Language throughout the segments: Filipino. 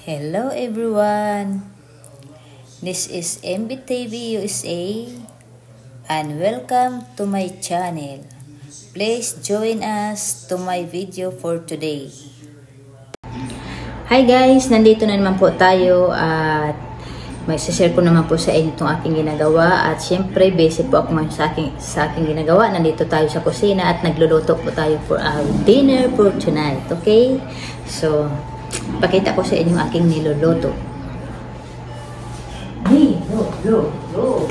Hello everyone, this is MBTV USA and welcome to my channel. Please join us to my video for today. Hi guys, nandito na naman po tayo at may share ko naman po sa inyo itong aking ginagawa at syempre busy po ako sa aking ginagawa. Nandito tayo sa kusina at nagluluto po tayo for our dinner for tonight, okay? So, pakita ko sa inyo yung aking niluluto. Niluluto.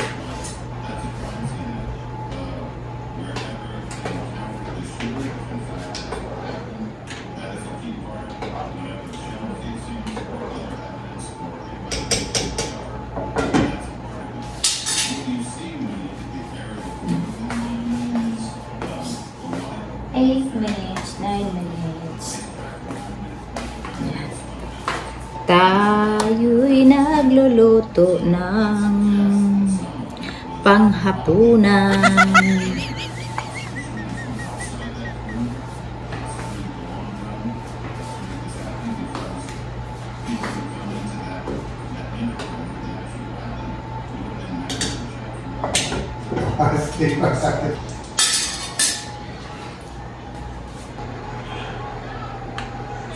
Eight minutes, 9 minutes. Yan. Tayo'y nagluluto ng panghapunan.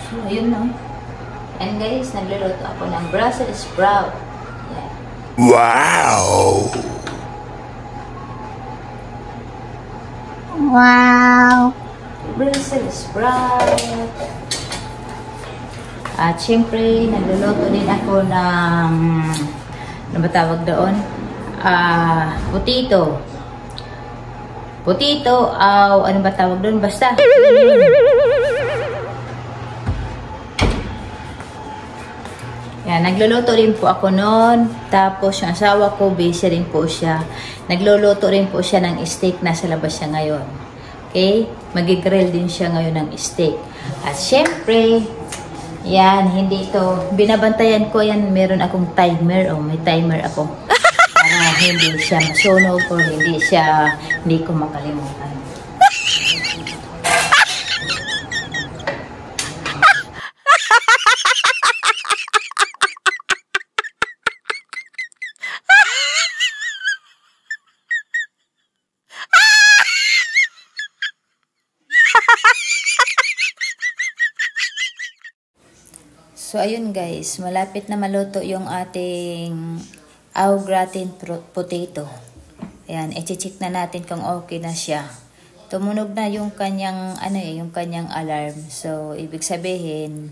So, ayun no. And guys, nagluluto ako ng Brussels sprout. Yeah. Wow! Wow! Brussels sprout. At syempre, nagluluto din ako ng ano ba tawag doon? Potato. Potato, ano ba tawag doon? Basta. Yan, nagluluto rin po ako noon. Tapos yung asawa ko, busy rin po siya. Nagluluto rin po siya ng steak. Nasa labas siya ngayon. Okay? Magigrill din siya ngayon ng steak. At syempre, yan, hindi ito. Binabantayan ko yan. Meron akong timer. Oh, may timer ako. Para hindi siya masunog o hindi ko makalimutan. So, ayun guys, malapit na maluto yung ating au gratin potato. Ayan, i-check na natin kung okay na siya. Tumunog na yung kanyang, yung kanyang alarm. So, ibig sabihin,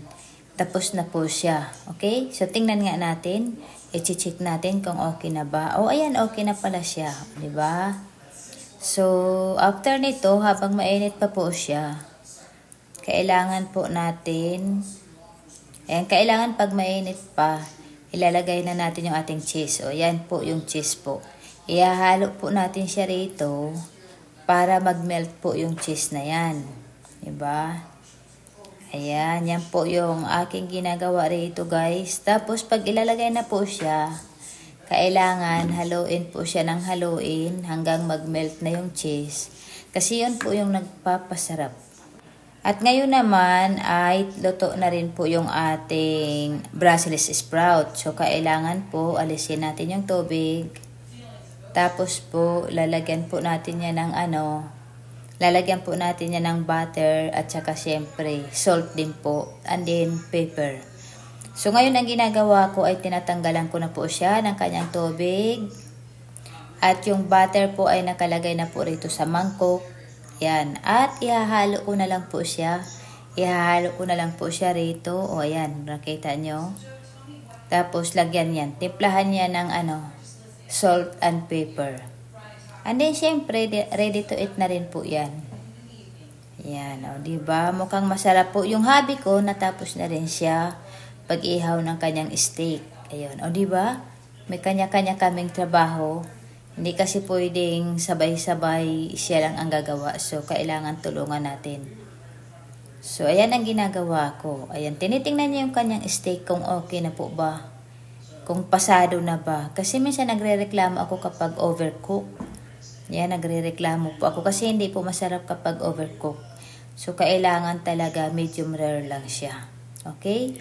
tapos na po siya. Okay? So, tingnan nga natin. I-check natin kung okay na ba. Oh, ayan, okay na pala siya. Diba? So, after nito, habang mainit pa po siya, kailangan po natin... Ayan, kailangan pag mainit pa, ilalagay na natin yung ating cheese. O, yan po yung cheese po. Ihahalo po natin siya rito para mag-melt po yung cheese na yan. Diba? Ayan, yan po yung aking ginagawa rito guys. Tapos, pag ilalagay na po siya, kailangan haluin po siya ng haluin hanggang mag-melt na yung cheese. Kasi yun po yung nagpapasarap. At ngayon naman ay luto na rin po yung ating Brussels sprout. So, kailangan po alisin natin yung tubig. Tapos po, lalagyan po natin yan ng lalagyan po natin yan ng butter at saka syempre salt din po. And then pepper. So, ngayon ang ginagawa ko ay tinatanggalan ko na po siya ng kanyang tubig. At yung butter po ay nakalagay na po rito sa mangkok. Yan. At ihahalo ko na lang po siya. Ihahalo ko na lang po siya rito. O, ayan. Nakita nyo. Tapos, lagyan yan. Timplahan niya ng salt and pepper. And then, syempre, ready to eat na rin po yan. Yan. O, diba? Mukhang masarap po. Yung hobby ko, natapos na rin siya pag-ihaw ng kanyang steak. Ayun. O, diba? May kanya-kanya kaming trabaho. Hindi kasi pwedeng sabay-sabay siya lang ang gagawa. So, kailangan tulungan natin. So, ayan ang ginagawa ko. Ayan, tinitingnan niyo yung kanyang steak kung okay na po ba. Kung pasado na ba. Kasi minsan nagre-reklamo ako kapag overcook. Yan, nagre-reklamo po ako. Kasi hindi po masarap kapag overcook. So, kailangan talaga medium rare lang siya. Okay?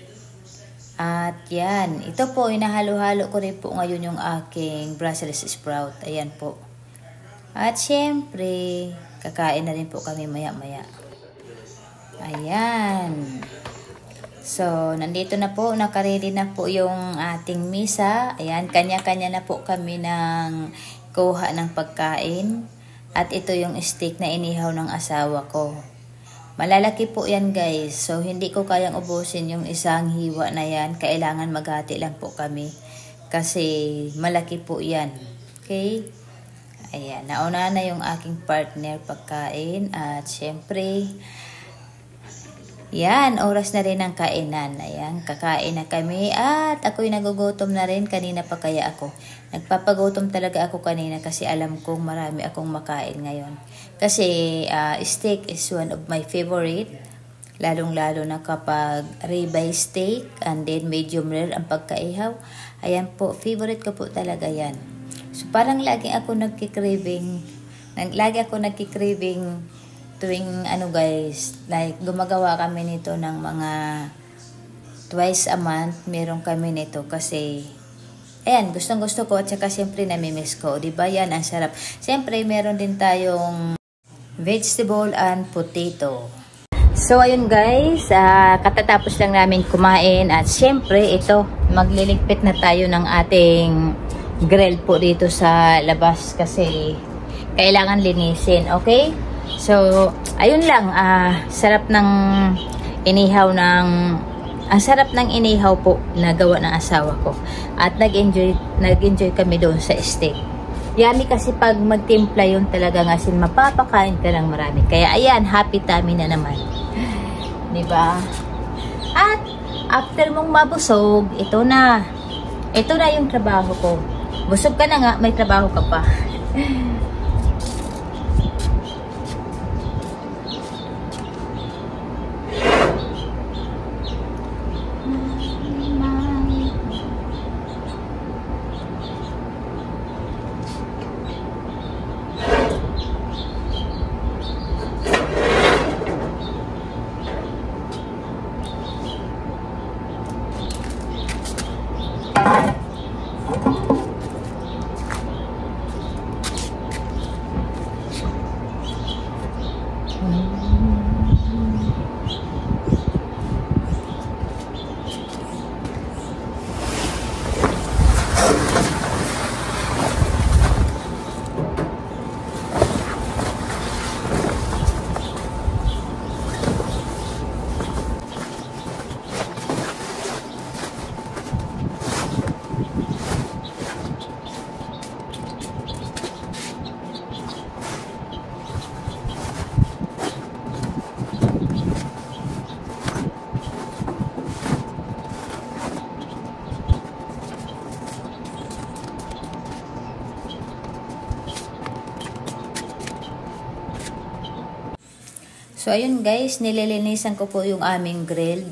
At yan, ito po, inahalo-halo ko rin po ngayon yung aking Brussels sprout. Ayan po. At syempre, kakain na rin po kami maya-maya. Ayan. So, nandito na po, nakaredy na po yung ating misa. Ayan, kanya-kanya na po kami ng kuha ng pagkain. At ito yung steak na inihaw ng asawa ko. Malalaki po yan guys. So, hindi ko kayang ubusin yung isang hiwa na yan. Kailangan maghati lang po kami. Kasi malaki po yan. Okay? Ayan, nauna na yung aking partner pagkain. At syempre, yan, oras na rin ng kainan. Ayan, kakain na kami. At ako'y nagugutom na rin. Kanina pa kaya ako. Nagpapagutom talaga ako kanina kasi alam kong marami akong makain ngayon. Kasi steak is one of my favorite. Lalong-lalo na kapag ribeye steak and then medium rare ang pagkaihaw. Ayan po, favorite ko po talaga yan. So parang lagi ako nagki-craving tuwing guys, like gumagawa kami nito ng mga twice a month, meron kami nito kasi ayan, gustong-gusto ko at saka siyempre namimiss ko, di ba? Yan, ang sarap. Siyempre, meron din tayong vegetable and potato. So, ayun guys, katatapos lang namin kumain at siyempre, ito, magliligpit na tayo ng ating grill po dito sa labas kasi kailangan linisin, okay? So, ayun lang, sarap ng inihaw po na gawa ng asawa ko. At nag-enjoy kami doon sa steak. Yummy kasi pag magtimpla yun talagang asin, mapapakain ka ng marami. Kaya ayan, happy tummy na naman. Diba? At after mong mabusog, ito na yung trabaho ko. Busog ka na nga, may trabaho ka pa. So, ayun guys, nililinisan ko po yung aming grill.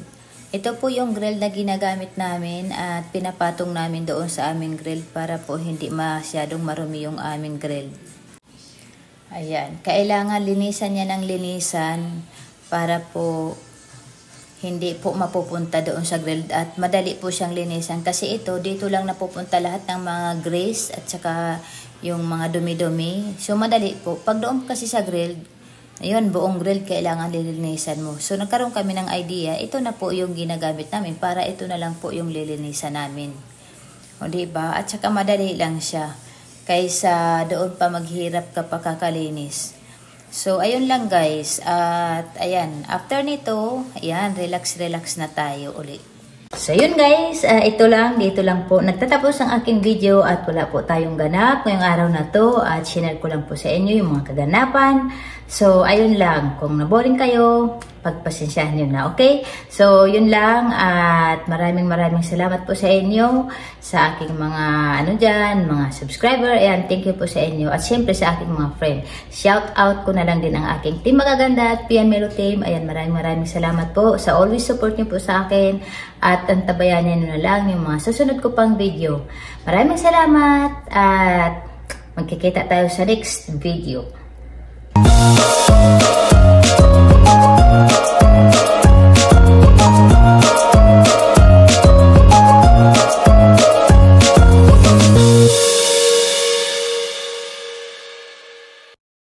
Ito po yung grill na ginagamit namin at pinapatong namin doon sa aming grill para po hindi masyadong marumi yung aming grill. Ayan, kailangan linisan niya ng linisan para po hindi po mapupunta doon sa grill at madali po siyang linisan kasi dito lang napupunta lahat ng mga grease at saka yung mga dumi-dumi. So, madali po. Pag doon kasi sa grill, ayun, buong grill kailangan lilinisan mo. So, nagkaroon kami ng idea. Ito na po yung ginagamit namin para ito na lang po yung lilinisan namin. O, diba? At saka madali lang siya. Kaysa doon pa maghirap ka pa kakalinis. So, ayun lang guys. At, ayan. After nito, ayan, relax na tayo ulit. So, yun guys. Dito lang po. Nagtatapos ang aking video at wala po tayong ganap ngayong araw na to. At share ko lang po sa inyo yung mga kaganapan. So, ayun lang. Kung naboring kayo, pagpasensyahan nyo na, okay? So, yun lang. At maraming salamat po sa inyo. Sa aking mga, mga subscriber. Ayan, thank you po sa inyo. At syempre sa aking mga friend. Shout out ko na lang din ang aking team Magaganda at PM Melo Team. Ayan, maraming salamat po sa always support nyo po sa akin. At antabayanan nyo na lang yung mga susunod ko pang video. Maraming salamat. At magkikita tayo sa next video.